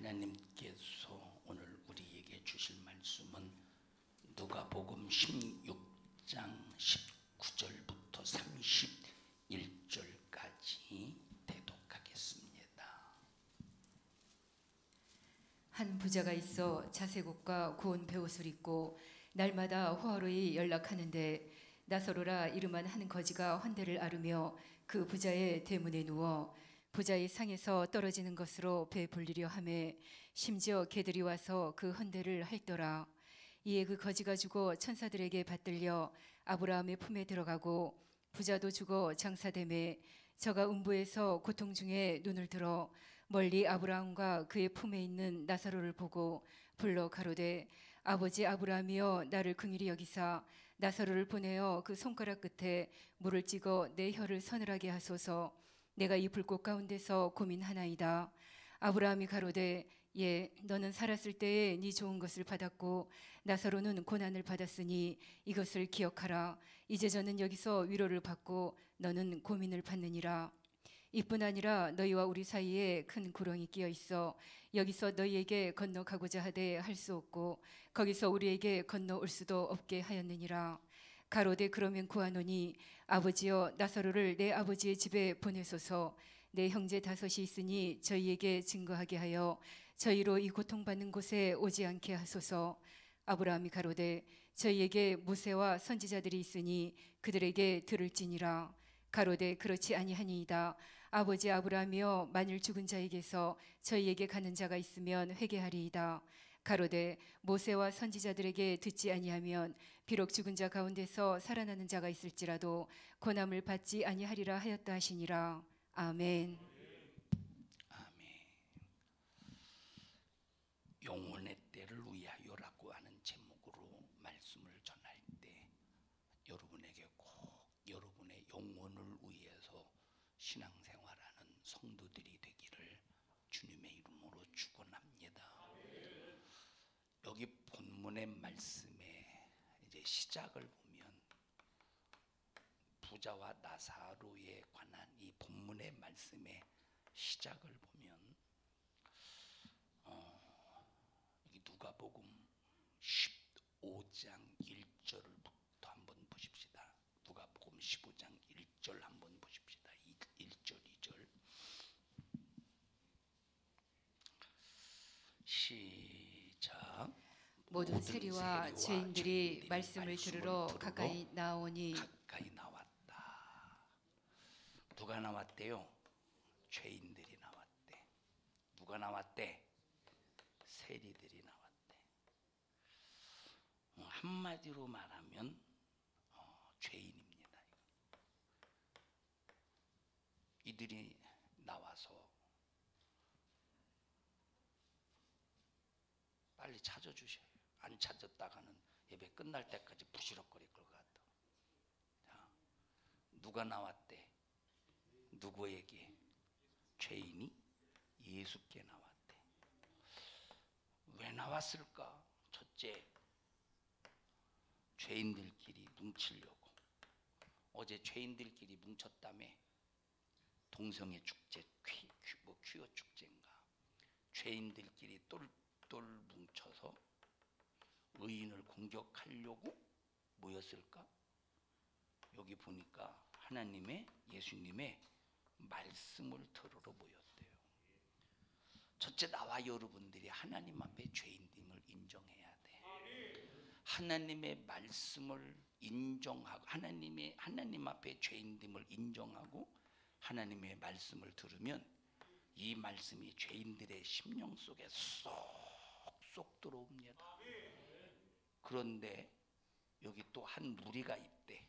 하나님께서 오늘 우리에게 주실 말씀은 누가복음 16장 19절부터 31절까지 대독하겠습니다. 한 부자가 있어 자색옷과 고운 베옷을 입고 날마다 호화로이 연락하는데 나사로라 이름한 한 거지가 환대를 앓으며 그 부자의 대문에 누워 부자의 상에서 떨어지는 것으로 배불리려 하매 심지어 개들이 와서 그 헌대를 핥더라. 이에 그 거지가 죽어 천사들에게 받들려 아브라함의 품에 들어가고 부자도 죽어 장사되매 저가 음부에서 고통 중에 눈을 들어 멀리 아브라함과 그의 품에 있는 나사로를 보고 불러 가로되 아버지 아브라함이여 나를 긍휼히 여기사 나사로를 보내어 그 손가락 끝에 물을 찍어 내 혀를 서늘하게 하소서. 내가 이 불꽃 가운데서 고민하나이다. 아브라함이 가로되 예 너는 살았을 때에 네 좋은 것을 받았고 나사로는 고난을 받았으니 이것을 기억하라. 이제 저는 여기서 위로를 받고 너는 고민을 받느니라. 이뿐 아니라 너희와 우리 사이에 큰 구렁이 끼어 있어 여기서 너희에게 건너가고자 하되 할 수 없고 거기서 우리에게 건너올 수도 없게 하였느니라. 가로되 그러면 구하노니 아버지여 나사로를 내 아버지의 집에 보내소서. 내 형제 다섯이 있으니 저희에게 증거하게 하여 저희로 이 고통받는 곳에 오지 않게 하소서. 아브라함이 가로되 저희에게 모세와 선지자들이 있으니 그들에게 들을지니라. 가로되 그렇지 아니하니이다. 아버지 아브라함이여 만일 죽은 자에게서 저희에게 가는 자가 있으면 회개하리이다. 가로되 모세와 선지자들에게 듣지 아니하면 비록 죽은 자 가운데서 살아나는 자가 있을지라도 고난을 받지 아니하리라 하였다 하시니라. 아멘. 아멘. 영혼의 때를 위하여라고 하는 제목으로 말씀을 전할 때 여러분에게 꼭 여러분의 영혼을 위해서 신앙생활하는 성도들이 되기를 주님의 이름으로 축원합니다. 여기 본문의 말씀에 이제 시작을 보면 부자와 나사로에 관한 이 본문의 말씀의 시작을 보면 여기 누가복음 15장 1절부터 한번 보십시다. 누가복음 15장 1절 한번 보십시다. 1절 2절 시작. 모든 세리와 죄인들이 말씀을 들으러 가까이 나오니 가까이 나왔다. 누가 나왔대요? 죄인들이 나왔대. 누가 나왔대? 세리들이 나왔대. 한마디로 말하면 죄인입니다. 이들이 나와서 빨리 찾아주셔요. 안 찾았다가는 예배 끝날 때까지 부시럭거릴 것 같아. 자, 누가 나왔대? 누구에게? 죄인이 예수께 나왔대. 왜 나왔을까? 첫째, 죄인들끼리 뭉치려고. 어제 죄인들끼리 뭉쳤다며. 동성애 축제, 퀴어 축제인가. 죄인들끼리 똘똘 뭉쳐서 의인을 공격하려고 모였을까? 여기 보니까 하나님의 예수님의 말씀을 들으러 모였대요. 첫째, 나와 여러분들이 하나님 앞에 죄인임을 인정해야 돼. 하나님의 말씀을 인정하고 하나님 앞에 죄인임을 인정하고 하나님의 말씀을 들으면 이 말씀이 죄인들의 심령 속에 쏙쏙 들어옵니다. 그런데 여기 또 한 무리가 있대.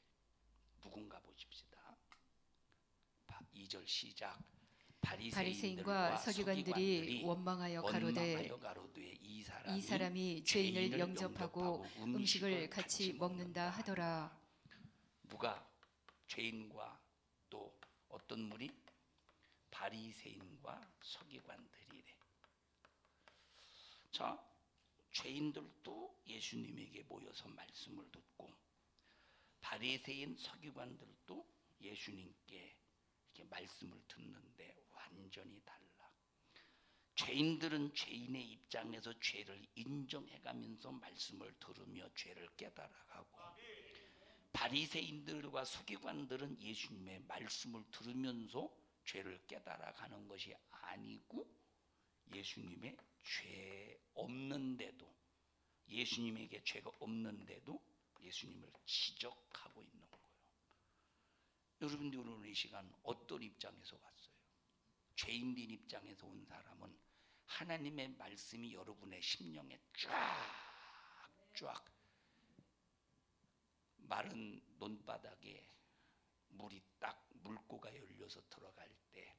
누군가 보십시다. 2절 시작. 바리새인과 서기관들이 원망하여 가로되 이 사람이 죄인을 영접하고 음식을 같이 먹는다 하더라. 누가? 죄인과 또 어떤 무리? 바리새인과 서기관들이래. 자, 죄인들도 예수님에게 모여서 말씀을 듣고 바리새인 서기관들도 예수님께 이렇게 말씀을 듣는데 완전히 달라. 죄인들은 죄인의 입장에서 죄를 인정해가면서 말씀을 들으며 죄를 깨달아가고, 바리새인들과 서기관들은 예수님의 말씀을 들으면서 죄를 깨달아가는 것이 아니고, 예수님의 죄 없는데도, 예수님에게 죄가 없는데도 예수님을 지적하고 있는 거예요. 여러분들 오늘 이 시간 어떤 입장에서 왔어요? 죄인된 입장에서 온 사람은 하나님의 말씀이 여러분의 심령에 쫙 마른 논바닥에 물이 딱 물고가 열려서 들어갈 때,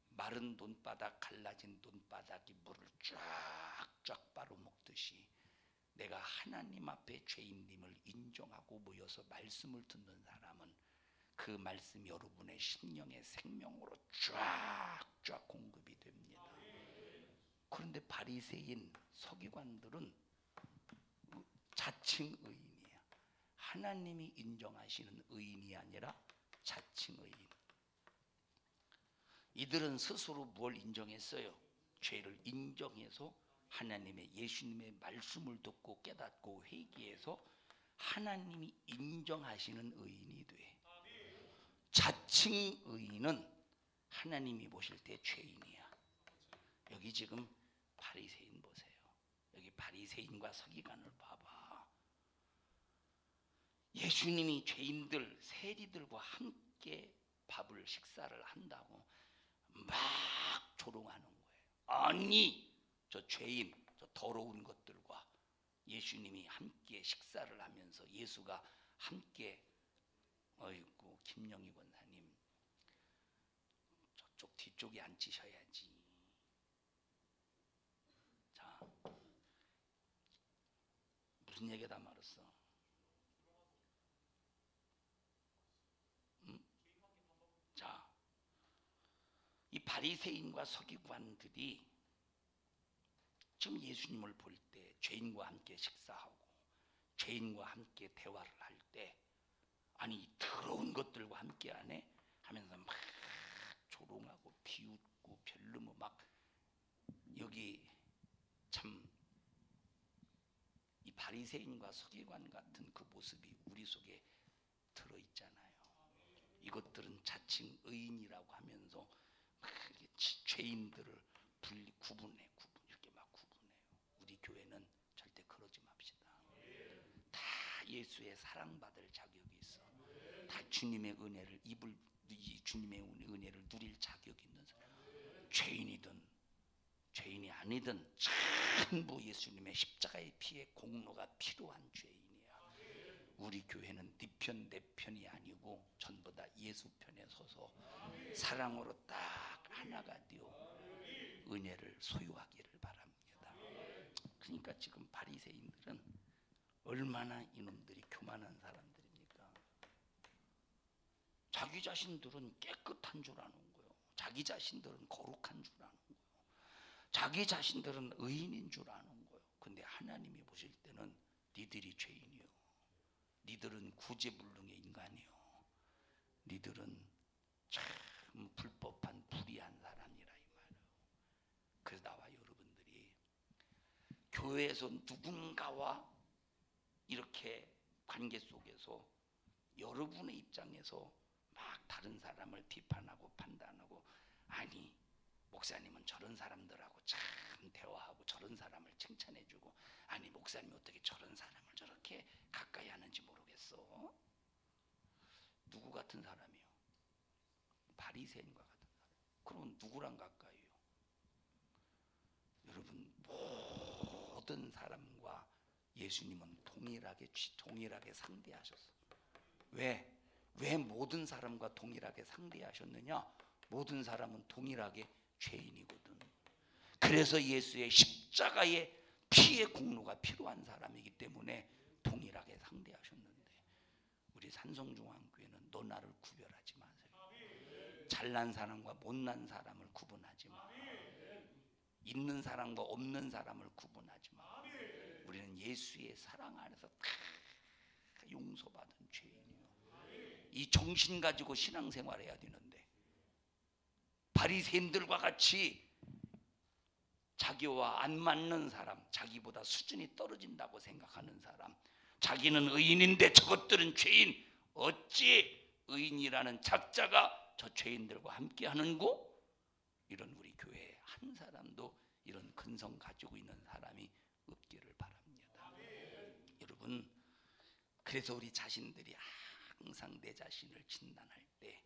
마른 논바닥, 갈라진 논바닥이 물을 쫙 빨아먹듯이 내가 하나님 앞에 죄인됨을 인정하고 모여서 말씀을 듣는 사람은 그 말씀이 여러분의 심령의 생명으로 쫙 공급이 됩니다. 그런데 바리새인, 서기관들은 자칭 의인이야. 하나님이 인정하시는 의인이 아니라 자칭 의인. 이들은 스스로 뭘 인정했어요? 죄를 인정해서 하나님의, 예수님의 말씀을 듣고 깨닫고 회개해서 하나님이 인정하시는 의인이 돼. 자칭 의인은 하나님이 보실 때 죄인이야. 여기 지금 바리새인 보세요. 여기 바리새인과 서기관을 봐봐. 예수님이 죄인들, 세리들과 함께 식사를 한다고 막 조롱하는 거예요. 아니, 저 죄인, 저 더러운 것들과 예수님이 함께 식사를 하면서 예수가 함께, 어이구, 김영희 권사님 저쪽 뒤쪽에 앉으셔야지. 자, 무슨 얘기다 말았어? 자, 이 바리새인과 서기관들이 지금 예수님을 볼 때 죄인과 함께 식사하고 죄인과 함께 대화를 할 때, 아니 더러운 것들과 함께 하네 하면서 막 조롱하고 비웃고 별로 막, 여기 참 이 바리새인과 서기관 같은 그 모습이 우리 속에 들어있잖아요. 이것들은 자칭 의인이라고 하면서 막 죄인들을 구분해 이렇게 막 구분해요. 우리 교회는 절대 그러지 맙시다. 다 예수의 사랑받을 자격이 있어. 다 주님의 은혜를 주님의 은혜를 누릴 자격이 있는 사람. 죄인이든 죄인이 아니든 전부 예수님의 십자가의 피의 공로가 필요한 죄인이야. 우리 교회는 네 편 내 편이 아니고 전부 다 예수 편에 서서 사랑으로 딱 하나가 되어 은혜를 소유하기를 바랍니다. 그러니까 지금 바리새인들은 얼마나 이놈들이 교만한 사람들입니까? 자기 자신들은 깨끗한 줄 아는 거예요. 자기 자신들은 거룩한 줄 아는 거예요. 자기 자신들은 의인인 줄 아는 거예요. 근데 하나님이 보실 때는 니들이 죄인이요, 니들은 구제불능의 인간이요, 니들은 참 불법한 불의한 사람이라 이 말이에요. 그래서 나와 여러분들이 교회에서 누군가와 이렇게 관계 속에서 여러분의 입장에서 막 다른 사람을 비판하고 판단하고, 아니 목사님은 저런 사람들하고 참 대화하고 저런 사람을 칭찬해주고, 아니 목사님이 어떻게 저런 사람을 저렇게 가까이 하는지 모르겠어. 누구 같은 사람이요? 바리새인과 같은 사람. 그럼 누구랑 가까이요? 여러분, 모든 사람과 예수님은 동일하게 상대하셨어. 왜 모든 사람과 동일하게 상대하셨느냐? 모든 사람은 동일하게 죄인이거든. 그래서 예수의 십자가의 피의 공로가 필요한 사람이기 때문에 동일하게 상대하셨는데, 우리 산성중앙교회는 너 나를 구별하지 마세요. 잘난 사람과 못난 사람을 구분하지 마. 있는 사람과 없는 사람을 구분하지 마. 우리는 예수의 사랑 안에서 다 용서받은 죄인이에요. 이 정신 가지고 신앙생활해야 되는데, 바리새인들과 같이 자기와 안 맞는 사람, 자기보다 수준이 떨어진다고 생각하는 사람, 자기는 의인인데 저것들은 죄인, 어찌 의인이라는 작자가 저 죄인들과 함께 하는고? 이런 우리 교회에 한 사람도 이런 근성 가지고 있는 사람이 없기를 바랍니다. 여러분, 그래서 우리 자신들이 항상 내 자신을 진단할 때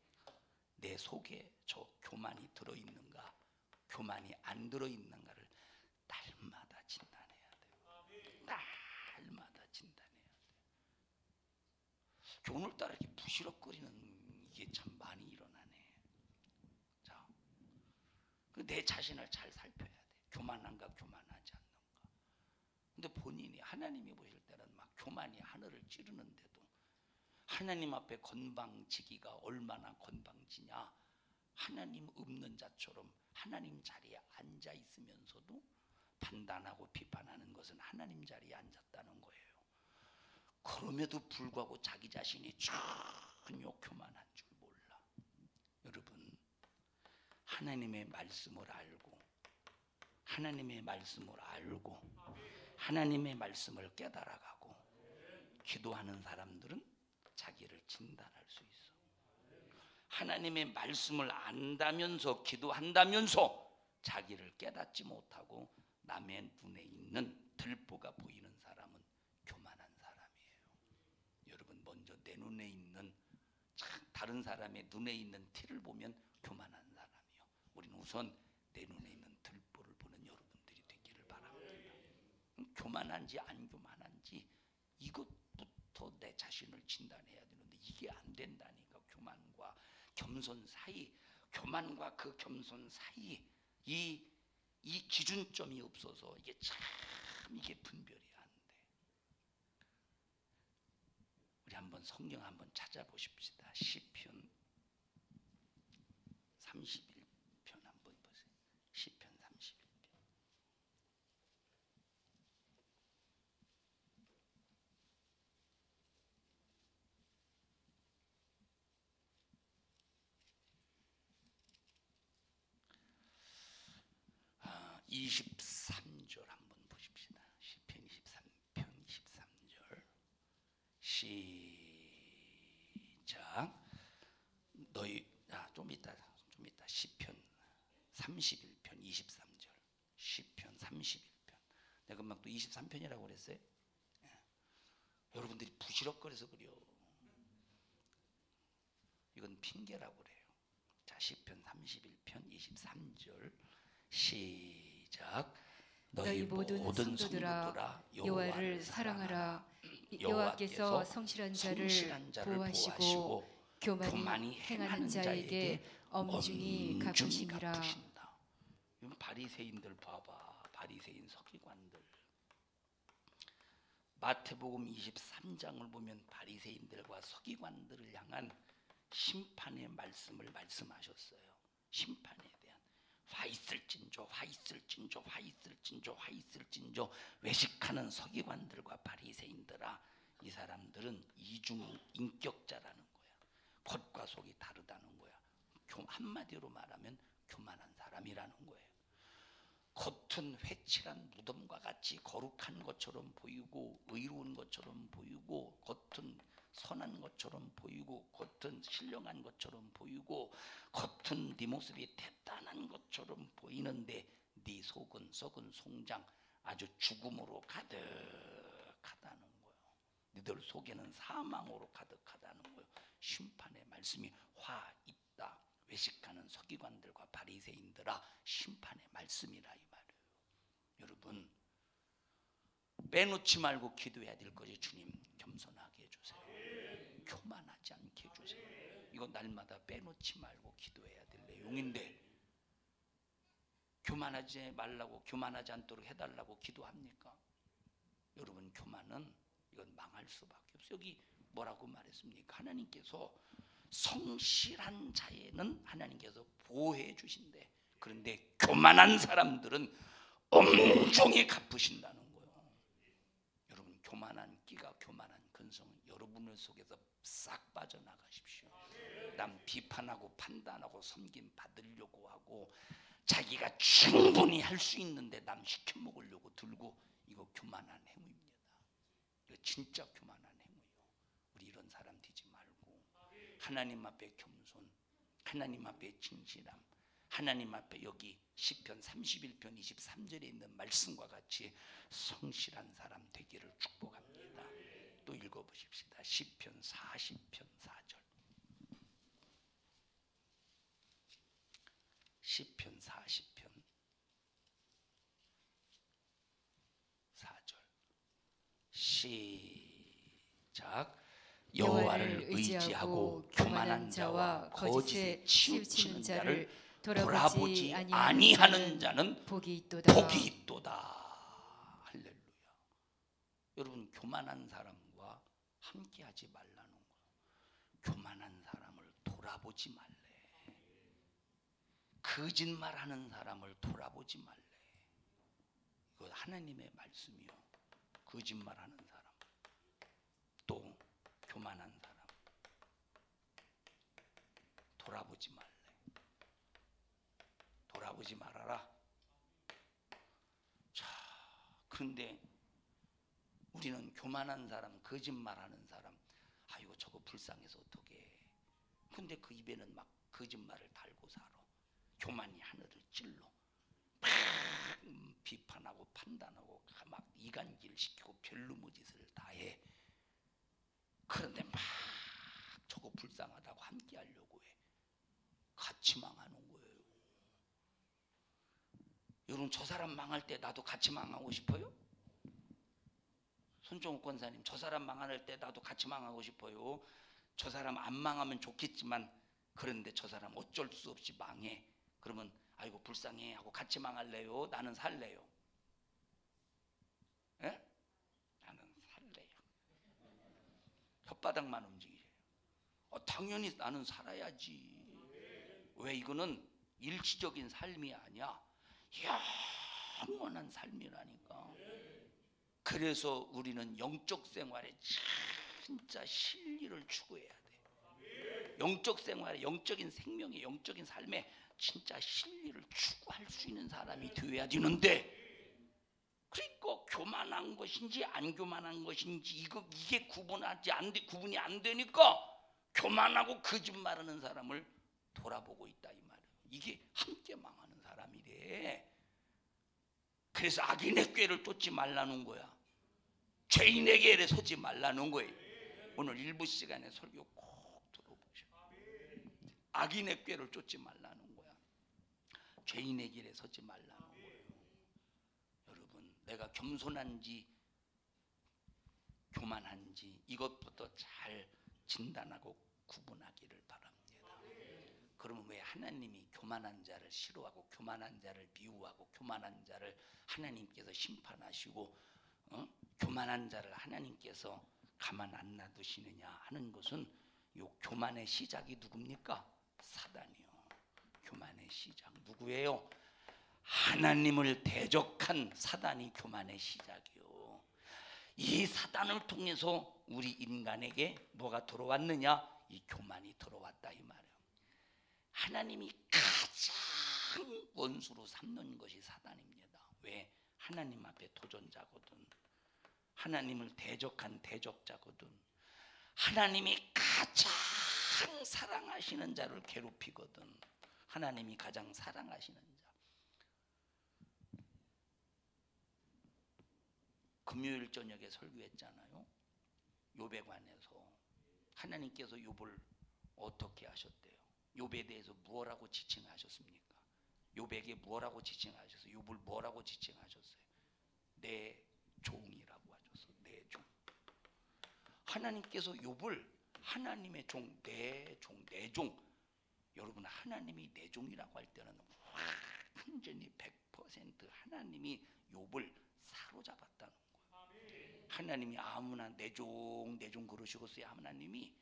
내 속에 저 교만이 들어있는가, 교만이 안 들어있는가를 날마다 진단해야 돼요. 날마다 진단해야 돼요. 오늘따라 이렇게 부시럭거리는 이게 참 많이 일어나네. 자, 내 자신을 잘 살펴야 돼. 교만한가 교만하지 않는가. 근데 본인이 하나님이 보실 때는 막 교만이 하늘을 찌르는데도 하나님 앞에 건방지기가 얼마나 건방지냐. 하나님 없는 자처럼 하나님 자리에 앉아 있으면서도 판단하고 비판하는 것은 하나님 자리에 앉았다는 거예요. 그럼에도 불구하고 자기 자신이 전혀 교만한 줄 몰라. 여러분, 하나님의 말씀을 알고 하나님의 말씀을 깨달아가고 기도하는 사람들은 자기를 진단할 수 있어. 하나님의 말씀을 안다면서 기도한다면서 자기를 깨닫지 못하고 남의 눈에 있는 들보가 보이는 사람은 교만한 사람이에요. 여러분, 먼저 내 눈에 있는, 다른 사람의 눈에 있는 티를 보면 교만한 사람이요. 우리는 우선 내 눈에 있는 들보를 보는 여러분들이 되기를 바랍니다. 교만한지 안 교만한지 이것부터 내 자신을 진단해야 되는데 이게 안 된다니까. 교만과 겸손 사이, 교만과 그 겸손 사이 이 기준점이 없어서 이게 참 이게 분별이 안 돼. 우리 한번 성경 한번 찾아보십시다. 시편 31편 한번 보세요. 시편 31편. 아, 23절 한번 보십시다. 시편 23편 23절 시작. 너희 좀 이따 시편 31편 23절 시편 31편. 내가 막 또 23편이라고 그랬어요. 여러분들이 부시럭거려서 그래요. 이건 핑계라고 그래요. 자, 시편 31편 23절 시작. 너희 모든 성도들아 여호와를 사랑하라. 여호와께서 성실한 자를 보호하시고 교만이 행하는 자에게 엄중히 갚으시니라. 이건 바리새인들 봐봐. 바리새인 서기관들. 마태복음 23장을 보면 바리새인들과 서기관들을 향한 심판의 말씀을 말씀하셨어요. 심판에 대한 화 있을진저 외식하는 서기관들과 바리새인들아, 이 사람들은 이중 인격자라는 거야. 겉과 속이 다르다는 거야. 한마디로 말하면 교만한 사람이라는 거예요. 겉은 회칠한 무덤과 같이 거룩한 것처럼 보이고 의로운 것처럼 보이고 겉은 선한 것처럼 보이고 겉은 신령한 것처럼 보이고 겉은 네 모습이 대단한 것처럼 보이는데 네 속은 썩은 송장 아주 죽음으로 가득하다는 거예요. 너희들 속에는 사망으로 가득하다는 거예요. 심판의 말씀이 화 있다. 외식하는 서기관들과 바리새인들아, 심판의 말씀이라 이 말이에요. 여러분, 빼놓지 말고 기도해야 될 것이 주님 겸손하게 해주세요. 교만하지 않게 해주세요. 이거 날마다 빼놓지 말고 기도해야 될 내용인데 교만하지 말라고, 교만하지 않도록 해달라고 기도합니까? 여러분, 교만은 이건 망할 수밖에 없어요. 여기 뭐라고 말했습니까? 하나님께서 성실한 자에는 하나님께서 보호해 주신대. 그런데 교만한 사람들은 엄중히 갚으신다는 거예요. 여러분, 교만한 끼가, 교만한 근성은 여러분의 속에서 싹 빠져나가십시오. 남 비판하고 판단하고 섬김 받으려고 하고 자기가 충분히 할 수 있는데 남 시켜 먹으려고 들고, 이거 교만한 행위입니다. 이거 진짜 교만한 행위예요. 우리 이런 사람 되지 말고 하나님 앞에 겸손, 하나님 앞에 진실함, 하나님 앞에 여기 시편 31편 23절에 있는 말씀과 같이 성실한 사람 되기를 축복합니다. 또 읽어보십시다. 시편 40편 4절. 시편 40편 4절 시작. 여호와를 의지하고 교만한 자와 거짓에 치우치는 자를 돌아보지 아니하는 자는 복이 있도다. 할렐루야. 여러분, 교만한 사람과 함께하지 말라는 거예요. 교만한 사람을 돌아보지 말래. 거짓말하는 사람을 돌아보지 말래. 이거 하나님의 말씀이요. 거짓말하는 사람, 또 교만한 사람 돌아보지 말래. 돌아보지 말아라. 자, 그런데 우리는 교만한 사람, 거짓말하는 사람, 아이고 저거 불쌍해서 어떡해. 근데 그 입에는 막 거짓말을 달고 살아. 교만이 하늘을 찔러 막 비판하고 판단하고 막 이간질시키고 별놈의 짓을 다 해. 그런데 막 저거 불쌍하다고 함께 하려고 해. 같이 망하는 거예요. 여러분, 저 사람 망할 때 나도 같이 망하고 싶어요? 손종욱 권사님, 저 사람 망할 때 나도 같이 망하고 싶어요. 저 사람 안 망하면 좋겠지만 그런데 저 사람 어쩔 수 없이 망해. 그러면 아이고 불쌍해 하고 같이 망할래요? 나는 살래요? 예? 나는 살래요. 혓바닥만 움직이세요. 당연히 나는 살아야지. 왜? 이거는 일시적인 삶이 아니야. 영원한 삶이라니까. 그래서 우리는 영적 생활에 진짜 진리를 추구해야 돼. 영적 생활에, 영적인 생명에, 영적인 삶에 진짜 진리를 추구할 수 있는 사람이 되어야 되는데, 그러니까 교만한 것인지 안 교만한 것인지 이게 구분이 안 되니까 교만하고 거짓말하는 사람을 돌아보고 있다 이 말이에요. 이게 함께 망하는 사람이래. 그래서 악인의 꾀를 쫓지 말라는 거야. 죄인의 길에 서지 말라는 거예요. 오늘 일부 시간에 설교 꼭 들어보셔. 악인의 꾀를 쫓지 말라는 거야. 죄인의 길에 서지 말라는 거예요. 여러분, 내가 겸손한지 교만한지 이것부터 잘 진단하고 구분하기를 바랍니다. 그러면 왜 하나님이 교만한 자를 싫어하고 교만한 자를 비우하고 교만한 자를 하나님께서 심판하시고 교만한 자를 하나님께서 가만 안 놔두시느냐 하는 것은 요 교만의 시작이 누굽니까? 사단이요. 교만의 시작 누구예요? 하나님을 대적한 사단이 교만의 시작이요. 이 사단을 통해서 우리 인간에게 뭐가 들어왔느냐? 이 교만이 들어왔다 이 말이에요. 하나님이 가장 원수로 삼는 것이 사단입니다. 왜? 하나님 앞에 도전자거든. 하나님을 대적한 대적자거든. 하나님이 가장 사랑하시는 자를 괴롭히거든. 하나님이 가장 사랑하시는 자. 금요일 저녁에 설교했잖아요. 욥에 관해서 하나님께서 욥을 어떻게 하셨대요? 욥에 대해서 무엇라고 지칭하셨습니까? 욥에게 무엇라고 지칭하셨어요? 욥을 뭐라고 지칭하셨어요? 내 종이라고 하셨어요. 내 종. 하나님께서 욥을 하나님의 종, 내 종, 내 종. 여러분, 하나님이 내 종이라고 할 때는 완전히 100% 하나님이 욥을 사로잡았다는 거예요. 하나님이 아무나 내 종, 내 종 그러시겠어요? 하나님이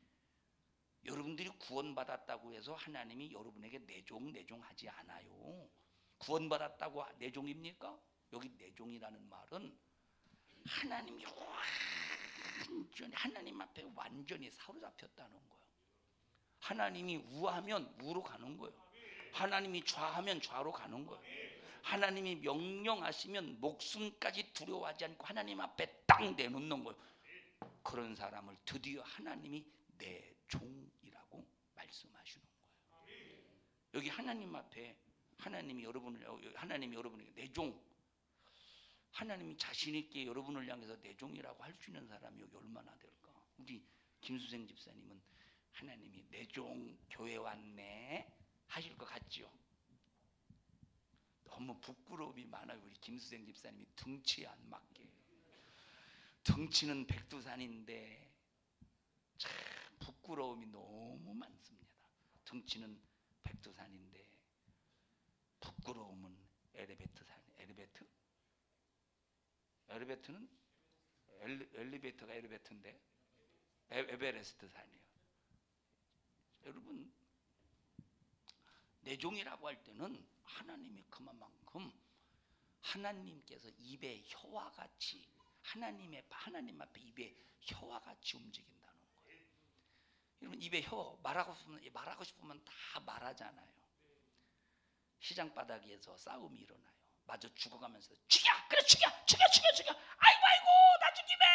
여러분들이 구원받았다고 해서 하나님이 여러분에게 내 종, 내 종 하지 않아요. 구원받았다고 내 종입니까? 여기 내 종이라는 말은 하나님이 완전히 하나님 앞에 완전히 사로잡혔다는 거예요. 하나님이 우하면 우로 가는 거예요. 하나님이 좌하면 좌로 가는 거예요. 하나님이 명령하시면 목숨까지 두려워하지 않고 하나님 앞에 딱 내놓는 거예요. 그런 사람을 드디어 하나님이 내 종이라고 말씀하시는 거예요. 여기 하나님 앞에 하나님이 여러분에게 내 종, 하나님이 자신 있게 여러분을 향해서 내 종이라고 할 수 있는 사람이 여기 얼마나 될까? 우리 김수생 집사님은 하나님이 내 종 교회 왔네 하실 것 같지요? 너무 부끄러움이 많아요. 우리 김수생 집사님이 등치에 안 맞게. 등치는 백두산인데 참 부끄러움이 너무 많습니다. 등치는 백두산인데 부끄러움은 엘리베이터산. 엘리베이터는 엘리베이터가 엘리베이터인데 에베레스트 산이에요. 여러분, 내 종이라고 할 때는 하나님이 그만큼 하나님께서 입에 혀와 같이 하나님 앞에 입에 혀와 같이 움직인다는 거예요. 여러분, 입에 혀 말하고 싶으면 다 말하잖아요. 시장 바닥에서 싸움이 일어나요. 마저 죽어가면서 죽여! 그래 죽여! 아이고 나 죽이네!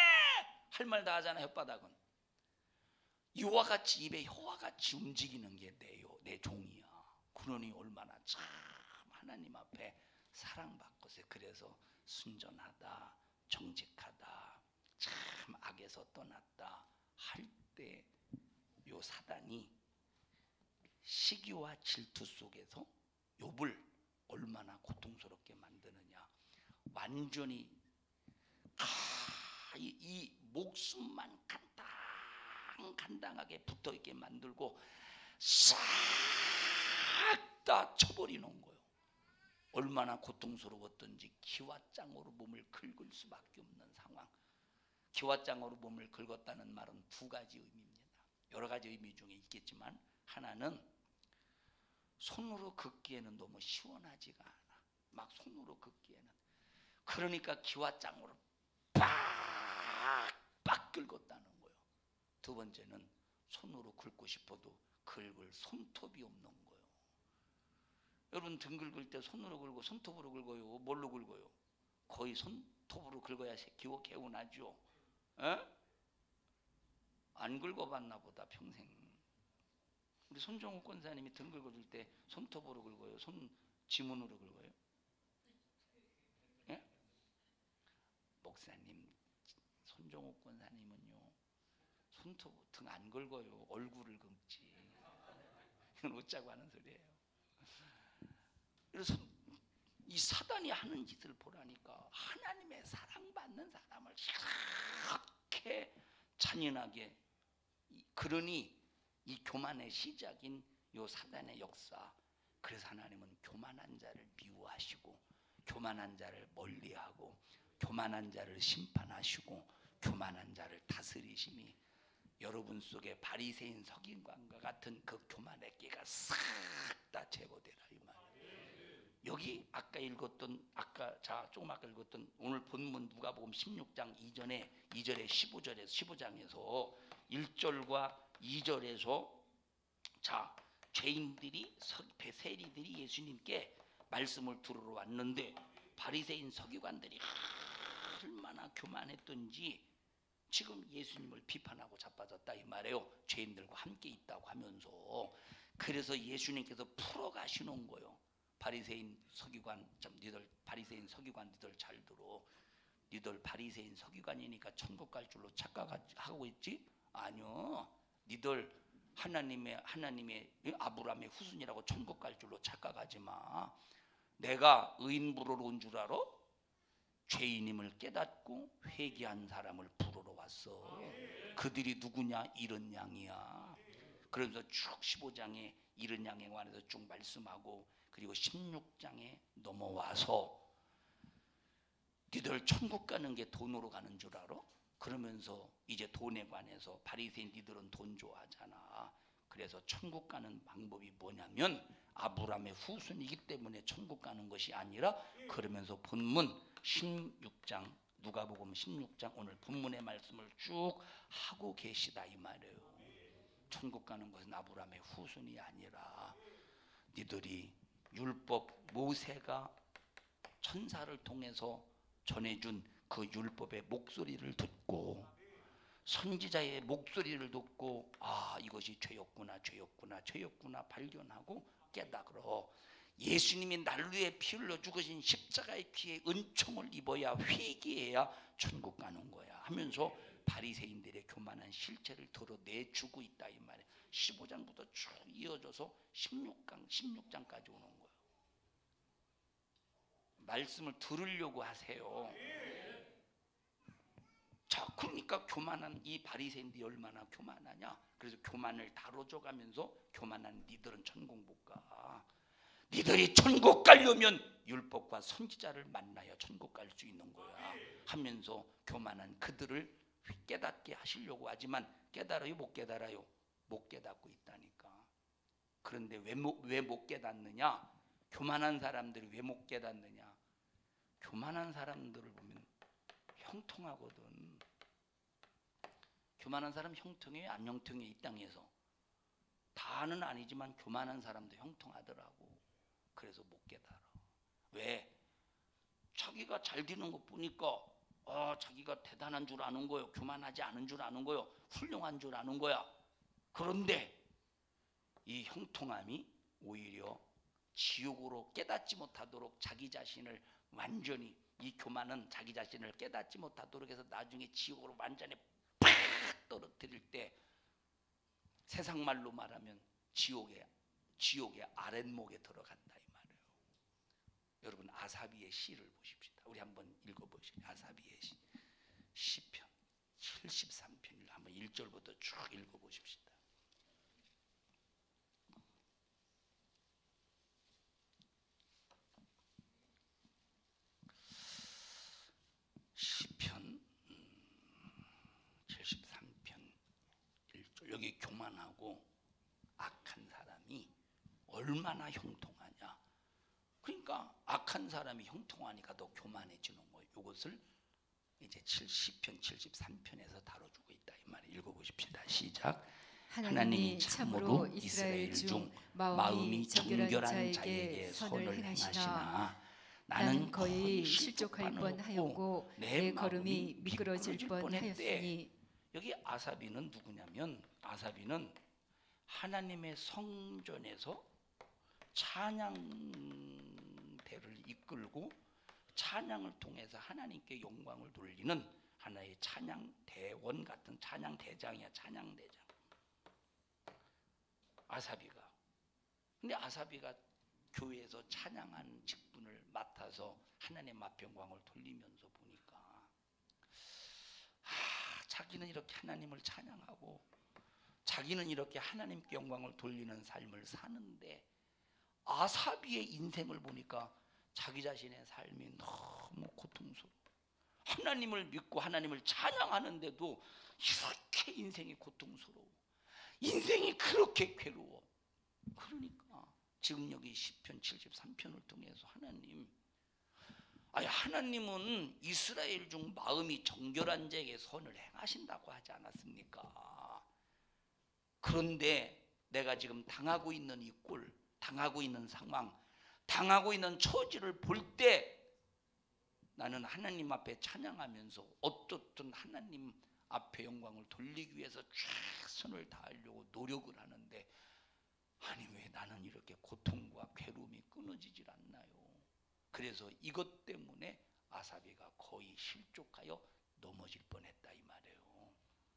할 말 다 하잖아. 혓바닥은 이와 같이 입에 혀와 같이 움직이는 게 내 종이야. 그러니 얼마나 참 하나님 앞에 사랑받고 있어요. 그래서 순전하다, 정직하다, 참 악에서 떠났다 할 때 요 사단이 시기와 질투 속에서 욥을 얼마나 고통스럽게 만드느냐. 완전히 이 목숨만 간당하게 붙어있게 만들고 싹 다 쳐버리는 거예요. 얼마나 고통스러웠던지 기와장으로 몸을 긁을 수밖에 없는 상황. 기와장으로 몸을 긁었다는 말은 두 가지 의미입니다. 여러 가지 의미 중에 있겠지만 하나는 손으로 긁기에는 너무 시원하지가 않아. 막 손으로 긁기에는. 그러니까 기와장으로 빡 긁었다는 거예요. 두 번째는 손으로 긁고 싶어도 긁을 손톱이 없는 거예요. 여러분, 등 긁을 때 손으로 긁고 손톱으로 긁어요? 뭘로 긁어요? 거의 손톱으로 긁어야 개운하죠. 에? 안 긁어봤나 보다 평생. 우리 손종욱 권사님이 등 긁어줄 때 손톱으로 긁어요? 지문으로 긁어요? 예? 목사님, 손종욱 권사님은요 손톱 등 안 긁어요. 얼굴을 긁지. 이건 웃자고 하는 소리예요. 그래서 이 사단이 하는 짓을 보라니까. 하나님의 사랑받는 사람을 이렇게 잔인하게. 그러니 이 교만의 시작인 요 사단의 역사. 그래서 하나님은 교만한 자를 미워하시고 교만한 자를 멀리하고 교만한 자를 심판하시고 교만한 자를 다스리심이 여러분 속에 바리새인 서기관과 같은 그 교만의 깨가 싹 다 제거되라 이 말이에요. 여기 아까 읽었던 조금 아까 읽었던 오늘 본문 누가복음 16장 2절에 15장에서 1절과 2절에서 죄인들이 세리들이 예수님께 말씀을 들으러 왔는데 바리새인 서기관들이 얼마나 교만했던지 지금 예수님을 비판하고 자빠졌다 이 말이에요. 죄인들과 함께 있다고 하면서. 그래서 예수님께서 풀어가시는 거예요. 바리새인 서기관, 바리새인 서기관 니들 잘 들어. 니들 바리새인 서기관이니까 천국 갈 줄로 착각하고 있지? 아니요. 니들 하나님의 아브라함의 후손이라고 천국 갈 줄로 착각하지 마. 내가 의인 부르러 온 줄 알아? 죄인임을 깨닫고 회개한 사람을 부르러 왔어. 그들이 누구냐? 이른 양이야. 그러면서 쭉 15장에 이른 양에 관해서 쭉 말씀하고 그리고 16장에 넘어와서 니들 천국 가는 게 돈으로 가는 줄 알아? 그러면서 이제 돈에 관해서 바리새인 니들은 돈 좋아하잖아. 그래서 천국 가는 방법이 뭐냐면 아브라함의 후손이기 때문에 천국 가는 것이 아니라 그러면서 본문 16장 누가복음 16장 오늘 본문의 말씀을 쭉 하고 계시다 이 말이에요. 천국 가는 것은 아브라함의 후손이 아니라 니들이 율법 모세가 천사를 통해서 전해준 그 율법의 목소리를 듣고 선지자의 목소리를 듣고 아 이것이 죄였구나 죄였구나 죄였구나 발견하고 깨달어 예수님이 날 위해 피 흘려 죽으신 십자가의 피에 은총을 입어야 회개해야 천국 가는 거야 하면서 바리새인들의 교만한 실체를 드러내주고 있다 이 말이에요. 15장부터 쭉 이어져서 16장까지 오는 거예요. 말씀을 들으려고 하세요. 자, 그러니까 교만한 이 바리새인들이 얼마나 교만하냐? 그래서 교만을 다뤄줘 가면서 교만한 니들은 천국 못 가. 니들이 천국 가려면 율법과 선지자를 만나야 천국 갈 수 있는 거야. 하면서 교만한 그들을 깨닫게 하시려고 하지만 깨달아요? 못 깨달아요? 못 깨닫고 있다니까. 그런데 왜 못 깨닫느냐? 교만한 사람들이 왜 못 깨닫느냐? 교만한 사람들을 보면 형통하거든. 교만한 사람 형통해요? 안 형통해? 이 땅에서 다는 아니지만 교만한 사람도 형통하더라고. 그래서 못 깨달아. 왜? 자기가 잘 되는 거 보니까 자기가 대단한 줄 아는 거예요. 교만하지 않은 줄 아는 거예요. 훌륭한 줄 아는 거야. 그런데 이 형통함이 오히려 지옥으로 깨닫지 못하도록 자기 자신을 완전히 이 교만은 자기 자신을 깨닫지 못하도록 해서 나중에 지옥으로 완전히 팍 떨어뜨릴 때 세상 말로 말하면 지옥의 아랫목에 들어간다 이 말이에요. 여러분 아사비의 시를 보십시다. 우리 한번 읽어보시죠. 아사비의 시 시편 73편을 한번 1절부터 쭉 읽어보십시다. 시편 73편 1절 여기 교만하고 악한 사람이 얼마나 형통하냐. 그러니까 악한 사람이 형통하니까 더 교만해지는 거예요. 이것을 이제 시편 73편에서 다뤄주고 있다 이 말이에요. 읽어보십시다. 시작. 하나님이 참으로 이스라엘 중 마음이 정결한 자에게 선을 행하시나 나는 거의 실족할 뻔하였고 내 걸음이 미끄러질 뻔하였으니. 여기 아사비는 누구냐면 아사비는 하나님의 성전에서 찬양대를 이끌고 찬양을 통해서 하나님께 영광을 돌리는 하나의 찬양대원 같은 찬양대장이야. 찬양대장 아사비가. 근데 아사비가 교회에서 찬양한 직분을 맡아서 하나님 앞에 영광을 돌리면서 보니까 자기는 이렇게 하나님을 찬양하고 자기는 이렇게 하나님께 영광을 돌리는 삶을 사는데 아사비의 인생을 보니까 자기 자신의 삶이 너무 고통스러워. 하나님을 믿고 하나님을 찬양하는데도 이렇게 인생이 고통스러워. 인생이 그렇게 괴로워. 그러니까 지금 여기 시편 73편을 통해서 하나님은 이스라엘 중 마음이 정결한 자에게 선을 행하신다고 하지 않았습니까? 그런데 내가 지금 당하고 있는 이 꼴, 당하고 있는 상황, 당하고 있는 처지를 볼 때 나는 하나님 앞에 찬양하면서 어떻든 하나님 앞에 영광을 돌리기 위해서 최선을 다하려고 노력을 하는데 아니 왜 나는 이렇게 고통과 괴로움이 끊어지질 않나요? 그래서 이것 때문에 아사비가 거의 실족하여 넘어질 뻔했다 이 말이에요.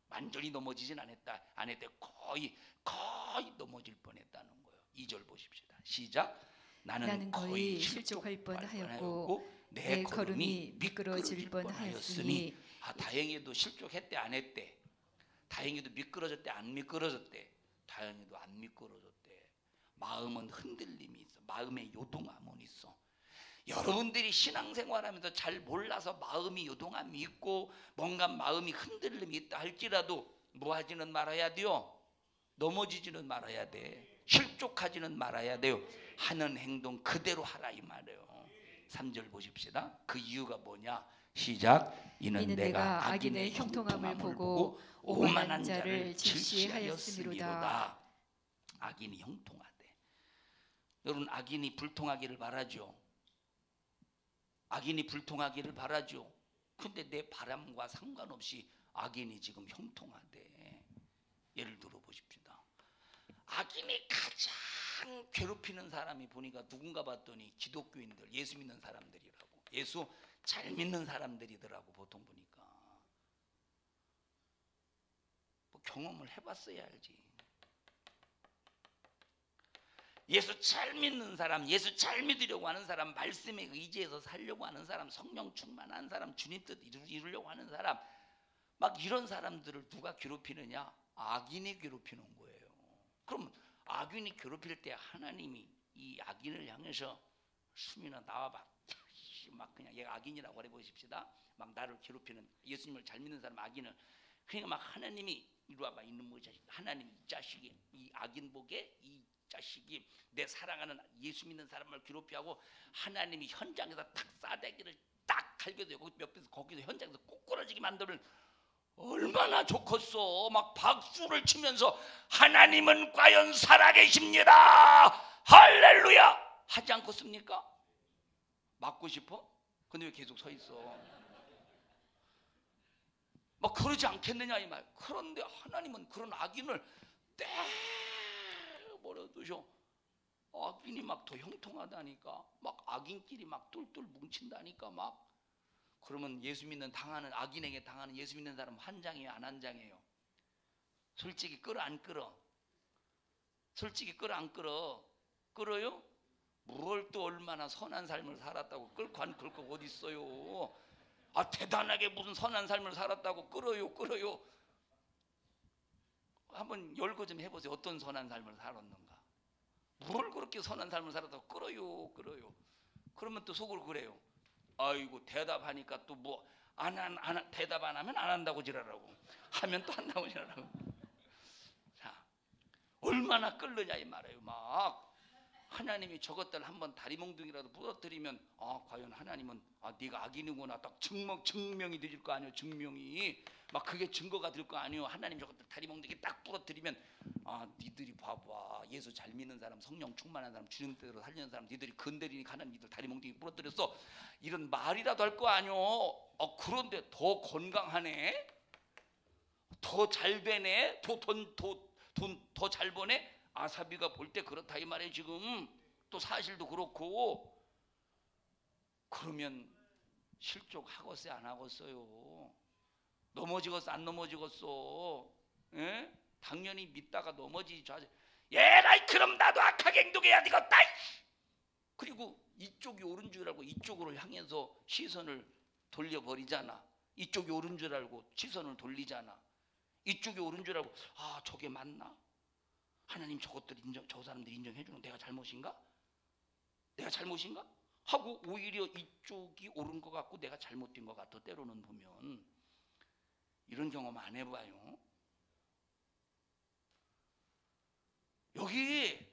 완전히 넘어지진 않았다. 거의 넘어질 뻔했다는 거예요. 2절 보십시다. 시작. 나는 거의 실족할 뻔하였고 내 걸음이 미끄러질 뻔하였으니. 다행히도 실족했대 안 했대? 다행히도 미끄러졌대 안 미끄러졌대? 다행히도 안 미끄러졌대. 마음은 흔들림이 있어. 마음에 요동함은 있어. 여러분들이 신앙생활하면서 잘 몰라서 마음이 요동함이 있고 뭔가 마음이 흔들림이 있다 할지라도 뭐 하지는 말아야 돼요? 넘어지지는 말아야 돼. 실족하지는 말아야 돼요. 하는 행동 그대로 하라 이 말이에요. 3절 보십시다. 그 이유가 뭐냐? 시작. 이는 내가 악인의 형통함을 보고 오만한 자를 질시하였음이로다. 악인이 형통하대. 여러분, 악인이 불통하기를 바라죠. 악인이 불통하기를 바라죠. 근데 내 바람과 상관없이 악인이 지금 형통하대. 예를 들어 보십시다. 악인이 가장 괴롭히는 사람이 보니까 누군가 봤더니 기독교인들, 예수 믿는 사람들이라고. 예수 잘 믿는 사람들이더라고. 보통 보니까. 뭐 경험을 해봤어야 알지. 예수 잘 믿는 사람, 예수 잘 믿으려고 하는 사람, 말씀에 의지해서 살려고 하는 사람, 성령 충만한 사람, 주님 뜻 이루려고 하는 사람, 막 이런 사람들을 누가 괴롭히느냐? 악인이 괴롭히는 거예요. 그럼 악인이 괴롭힐 때 하나님이 이 악인을 향해서 수민아 나와봐. 막 그냥 얘가 악인이라고 해보십시다. 막 나를 괴롭히는 예수님을 잘 믿는 사람 악인을. 그러니까 막 하나님이 이리 와봐 이놈의 자식. 하나님 이 자식이 이 악인 보게 이 자식이 내 사랑하는 예수 믿는 사람을 괴롭히하고 하나님이 현장에서 탁 싸대기를 딱 갈겨도 거기서 현장에서 꼬꾸라지게 만들면 얼마나 좋겠어. 막 박수를 치면서 하나님은 과연 살아계십니다 할렐루야 하지 않겠습니까? 맞고 싶어? 근데 왜 계속 서 있어? 막 그러지 않겠느냐 이 말. 그런데 하나님은 그런 악인을 내버려 두셔. 악인이 막 더 형통하다니까. 막 악인끼리 막 똘똘 뭉친다니까. 막 그러면 예수 믿는 당하는 악인에게 당하는 예수 믿는 사람 환장해요 안 환장해요? 솔직히 끌어 안 끌어? 솔직히 끌어 안 끌어? 끌어요? 뭘 또 얼마나 선한 삶을 살았다고 끌고 안 끌 거 어디 있어요? 아 대단하게 무슨 선한 삶을 살았다고 끌어요? 한번 열거 좀 해보세요. 어떤 선한 삶을 살았는가? 뭘 그렇게 선한 삶을 살았다고 끌어요? 그러면 또 속으로 그래요. 아이고 대답하니까 또 뭐 대답 안 하면 안 한다고 지랄하고 하면 또 한다고 지랄하고. 자, 얼마나 끌느냐 이 말이에요. 막 하나님이 저것들 한번 다리몽둥이라도 부러뜨리면 아 과연 하나님은 아 네가 악인이구나 딱 증명이 되질 거 아니에요. 증명이 막 그게 증거가 될 거 아니에요. 하나님 저것들 다리몽둥이 딱 부러뜨리면 아 니들이 봐봐 예수 잘 믿는 사람 성령 충만한 사람 주님대로 살리는 사람 니들이 건드리니 가는 니들 다리몽둥이 부러뜨렸어 이런 말이라도 할 거 아니에요. 그런데 더 건강하네, 더 잘 되네, 돈 더 잘 버네. 아사비가 볼 때 그렇다 이 말이에요. 지금 또 사실도 그렇고. 그러면 실족하겠어요 안 하겠어요? 넘어지겠어 안 넘어지겠어? 예? 당연히 믿다가 넘어지죠. 예라이 그럼 나도 악하게 행동해야 되겠다. 그리고 이쪽이 옳은 줄 알고 이쪽으로 향해서 시선을 돌려버리잖아. 이쪽이 옳은 줄 알고 시선을 돌리잖아. 이쪽이 옳은 줄 알고 아 저게 맞나? 하나님 저것들 저 사람들 인정해 주는 내가 잘못인가? 하고 오히려 이쪽이 옳은 것 같고 내가 잘못된 것 같아. 때로는 보면 이런 경험 안 해봐요? 여기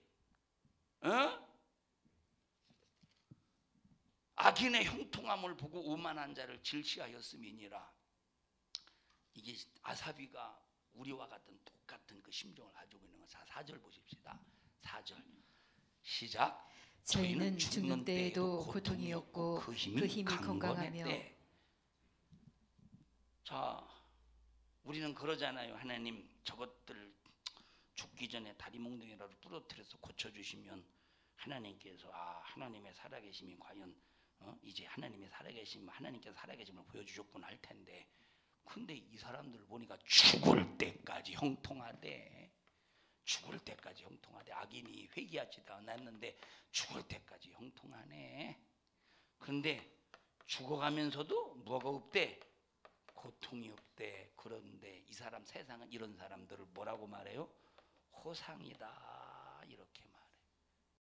악인의 형통함을 보고 오만한 자를 질시하였음이니라. 이게 아사비가 우리와 같은 똑같은 그 심정을 가지고 있는 거. 4절 보십시다. 4절 시작. 저희는 죽는 때에도 고통이 없고 그 힘이 건강하며. 자, 우리는 그러잖아요. 하나님 저것들 죽기 전에 다리몽둥이라도 부러뜨려서 고쳐주시면 하나님께서 하나님의 살아계심이 과연 이제 하나님의 살아계심 하나님께서 살아계심을 보여주셨구나 할 텐데, 근데 이 사람들 보니까 죽을 때까지 형통하대. 악인이 회개하지도 않았는데 죽을 때까지 형통하네. 그런데 죽어가면서도 뭐가 없대? 고통이 없대. 그런데 이 사람 세상은 이런 사람들을 뭐라고 말해요? 호상이다 이렇게